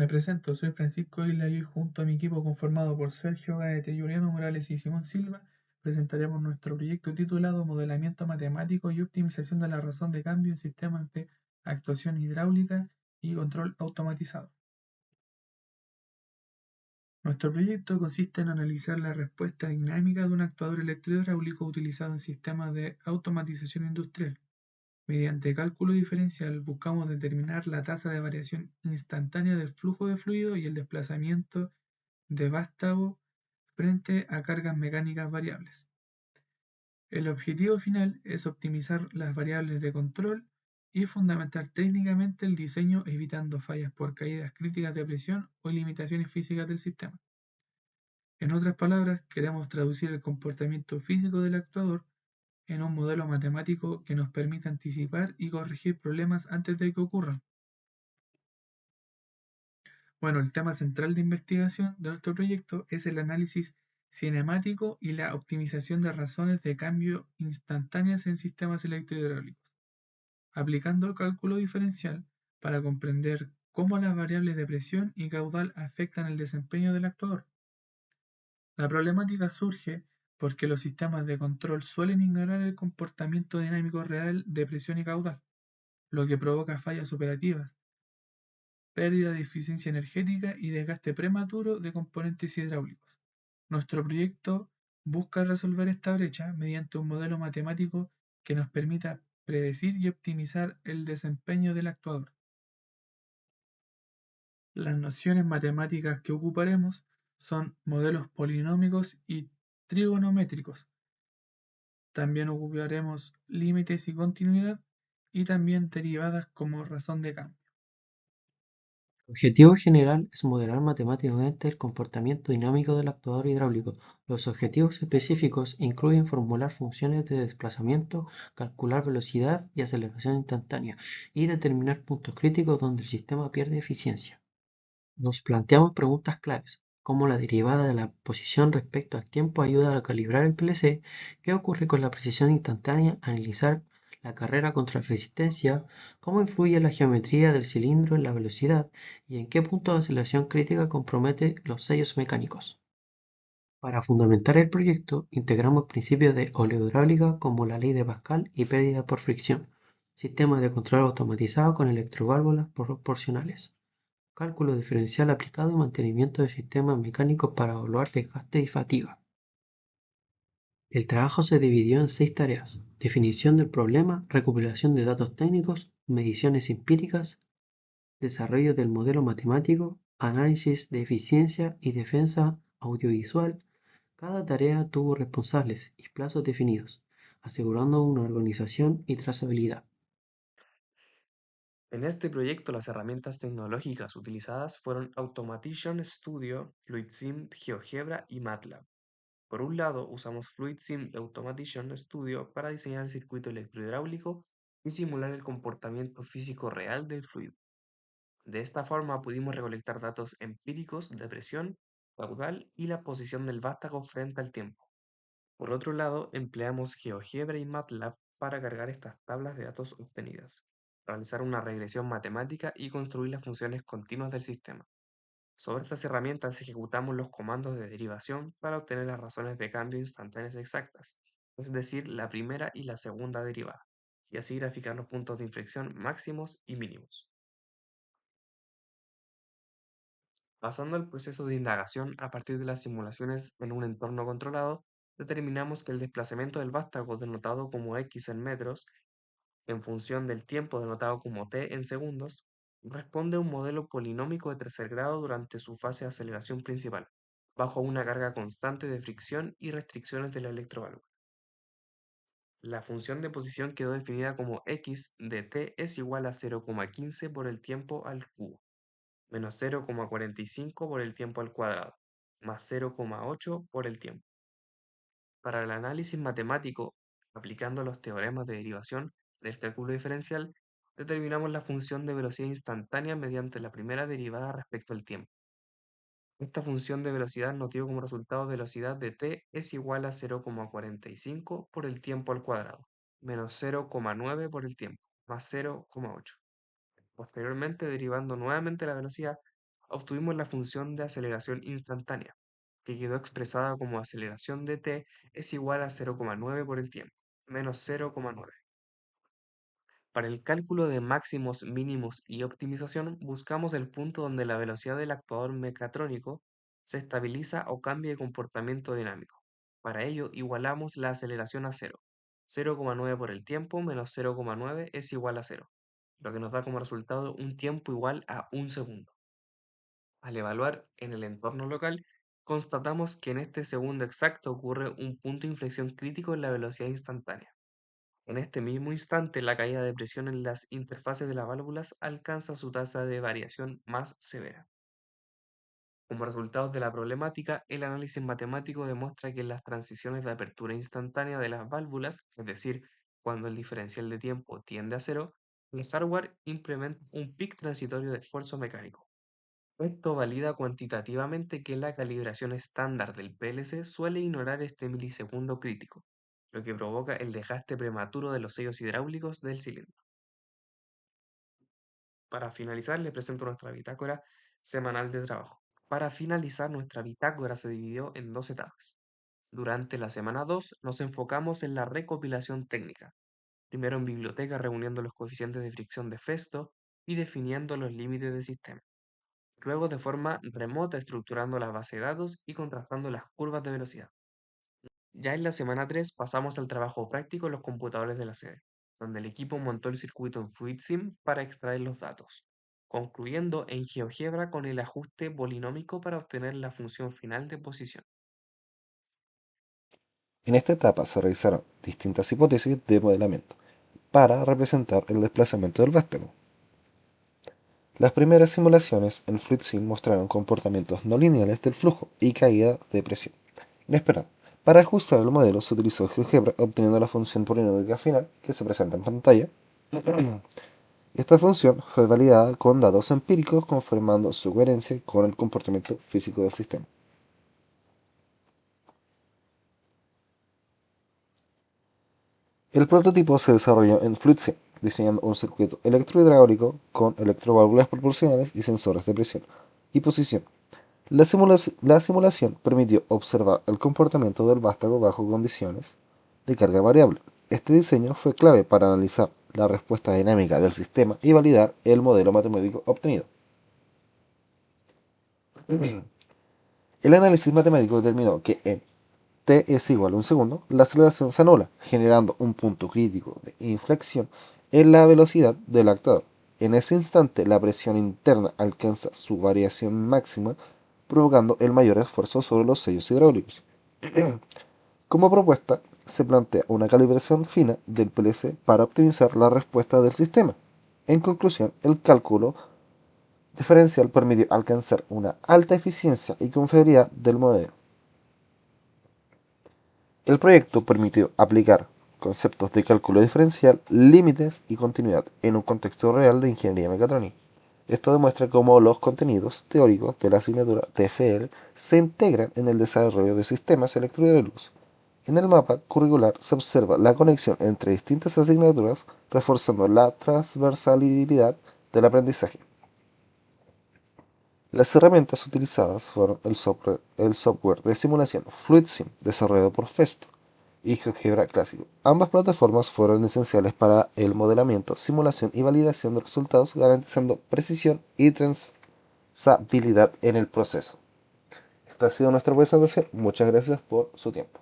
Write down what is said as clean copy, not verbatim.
Me presento, soy Francisco Isla y hoy junto a mi equipo conformado por Sergio Gaete, Juliano Morales y Simón Silva presentaremos nuestro proyecto titulado Modelamiento matemático y optimización de la razón de cambio en sistemas de actuación hidráulica y control automatizado. Nuestro proyecto consiste en analizar la respuesta dinámica de un actuador electrohidráulico utilizado en sistemas de automatización industrial. Mediante cálculo diferencial buscamos determinar la tasa de variación instantánea del flujo de fluido y el desplazamiento de vástago frente a cargas mecánicas variables. El objetivo final es optimizar las variables de control y fundamentar técnicamente el diseño evitando fallas por caídas críticas de presión o limitaciones físicas del sistema. En otras palabras, queremos traducir el comportamiento físico del actuador en un modelo matemático que nos permita anticipar y corregir problemas antes de que ocurran. Bueno, el tema central de investigación de nuestro proyecto es el análisis cinemático y la optimización de razones de cambio instantáneas en sistemas electrohidráulicos, aplicando el cálculo diferencial para comprender cómo las variables de presión y caudal afectan el desempeño del actuador. La problemática surge porque los sistemas de control suelen ignorar el comportamiento dinámico real de presión y caudal, lo que provoca fallas operativas, pérdida de eficiencia energética y desgaste prematuro de componentes hidráulicos. Nuestro proyecto busca resolver esta brecha mediante un modelo matemático que nos permita predecir y optimizar el desempeño del actuador. Las nociones matemáticas que ocuparemos son modelos polinómicos y trigonométricos. También ocuparemos límites y continuidad y también derivadas como razón de cambio. El objetivo general es modelar matemáticamente el comportamiento dinámico del actuador hidráulico. Los objetivos específicos incluyen formular funciones de desplazamiento, calcular velocidad y aceleración instantánea, y determinar puntos críticos donde el sistema pierde eficiencia. Nos planteamos preguntas claves, como la derivada de la posición respecto al tiempo ayuda a calibrar el PLC, qué ocurre con la precisión instantánea, analizar la carrera contra resistencia, cómo influye la geometría del cilindro en la velocidad y en qué punto de aceleración crítica compromete los sellos mecánicos. Para fundamentar el proyecto, integramos principios de oleohidráulica como la ley de Pascal y pérdida por fricción, sistemas de control automatizado con electroválvulas proporcionales, cálculo diferencial aplicado y mantenimiento de sistemas mecánicos para evaluar desgaste y fatiga. El trabajo se dividió en 6 tareas: definición del problema, recopilación de datos técnicos, mediciones empíricas, desarrollo del modelo matemático, análisis de eficiencia y defensa audiovisual. Cada tarea tuvo responsables y plazos definidos, asegurando una organización y trazabilidad. En este proyecto las herramientas tecnológicas utilizadas fueron Automation Studio, FluidSim, GeoGebra y MATLAB. Por un lado, usamos FluidSim de Automation Studio para diseñar el circuito electrohidráulico y simular el comportamiento físico real del fluido. De esta forma pudimos recolectar datos empíricos de presión, caudal y la posición del vástago frente al tiempo. Por otro lado, empleamos GeoGebra y MATLAB para cargar estas tablas de datos obtenidas, realizar una regresión matemática y construir las funciones continuas del sistema. Sobre estas herramientas ejecutamos los comandos de derivación para obtener las razones de cambio instantáneas exactas, es decir, la primera y la segunda derivada, y así graficar los puntos de inflexión máximos y mínimos. Basando el proceso de indagación a partir de las simulaciones en un entorno controlado, determinamos que el desplazamiento del vástago denotado como x en metros, en función del tiempo denotado como t en segundos, responde a un modelo polinómico de tercer grado durante su fase de aceleración principal, bajo una carga constante de fricción y restricciones de la electroválvula. La función de posición quedó definida como x de t es igual a 0,15 por el tiempo al cubo, menos 0,45 por el tiempo al cuadrado, más 0,8 por el tiempo. Para el análisis matemático, aplicando los teoremas de derivación del cálculo diferencial, determinamos la función de velocidad instantánea mediante la primera derivada respecto al tiempo. Esta función de velocidad nos dio como resultado velocidad de t es igual a 0,45 por el tiempo al cuadrado, menos 0,9 por el tiempo, más 0,8. Posteriormente, derivando nuevamente la velocidad, obtuvimos la función de aceleración instantánea, que quedó expresada como aceleración de t es igual a 0,9 por el tiempo, menos 0,9. Para el cálculo de máximos, mínimos y optimización, buscamos el punto donde la velocidad del actuador mecatrónico se estabiliza o cambia de comportamiento dinámico. Para ello, igualamos la aceleración a 0. 0,9 por el tiempo menos 0,9 es igual a 0, lo que nos da como resultado un tiempo igual a 1 segundo. Al evaluar en el entorno local, constatamos que en este segundo exacto ocurre un punto de inflexión crítico en la velocidad instantánea. En este mismo instante, la caída de presión en las interfaces de las válvulas alcanza su tasa de variación más severa. Como resultado de la problemática, el análisis matemático demuestra que en las transiciones de apertura instantánea de las válvulas, es decir, cuando el diferencial de tiempo tiende a cero, el hardware implementa un pic transitorio de esfuerzo mecánico. Esto valida cuantitativamente que la calibración estándar del PLC suele ignorar este milisegundo crítico, lo que provoca el desgaste prematuro de los sellos hidráulicos del cilindro. Para finalizar, les presento nuestra bitácora semanal de trabajo. Para finalizar, nuestra bitácora se dividió en dos etapas. Durante la semana 2 nos enfocamos en la recopilación técnica, primero en biblioteca reuniendo los coeficientes de fricción de Festo y definiendo los límites del sistema. Luego de forma remota estructurando la base de datos y contrastando las curvas de velocidad. Ya en la semana 3 pasamos al trabajo práctico en los computadores de la sede, donde el equipo montó el circuito en FluidSim para extraer los datos, concluyendo en GeoGebra con el ajuste polinómico para obtener la función final de posición. En esta etapa se realizaron distintas hipótesis de modelamiento para representar el desplazamiento del vástago. Las primeras simulaciones en FluidSim mostraron comportamientos no lineales del flujo y caída de presión inesperada. Para ajustar el modelo se utilizó GeoGebra obteniendo la función polinómica final que se presenta en pantalla. Esta función fue validada con datos empíricos confirmando su coherencia con el comportamiento físico del sistema. El prototipo se desarrolló en FluidSim, diseñando un circuito electrohidráulico con electroválvulas proporcionales y sensores de presión y posición. La simulación permitió observar el comportamiento del vástago bajo condiciones de carga variable. Este diseño fue clave para analizar la respuesta dinámica del sistema y validar el modelo matemático obtenido. El análisis matemático determinó que en t es igual a un segundo, la aceleración se anula, generando un punto crítico de inflexión en la velocidad del actuador. En ese instante, la presión interna alcanza su variación máxima, provocando el mayor esfuerzo sobre los sellos hidráulicos. Como propuesta, se plantea una calibración fina del PLC para optimizar la respuesta del sistema. En conclusión, el cálculo diferencial permitió alcanzar una alta eficiencia y confiabilidad del modelo. El proyecto permitió aplicar conceptos de cálculo diferencial, límites y continuidad en un contexto real de ingeniería mecatrónica. Esto demuestra cómo los contenidos teóricos de la asignatura TFL se integran en el desarrollo de sistemas electrohidráulicos. En el mapa curricular se observa la conexión entre distintas asignaturas, reforzando la transversalidad del aprendizaje. Las herramientas utilizadas fueron el software de simulación FluidSim, desarrollado por Festo, y GeoGebra Clásico. Ambas plataformas fueron esenciales para el modelamiento, simulación y validación de resultados, garantizando precisión y trazabilidad en el proceso. Esta ha sido nuestra presentación. Muchas gracias por su tiempo.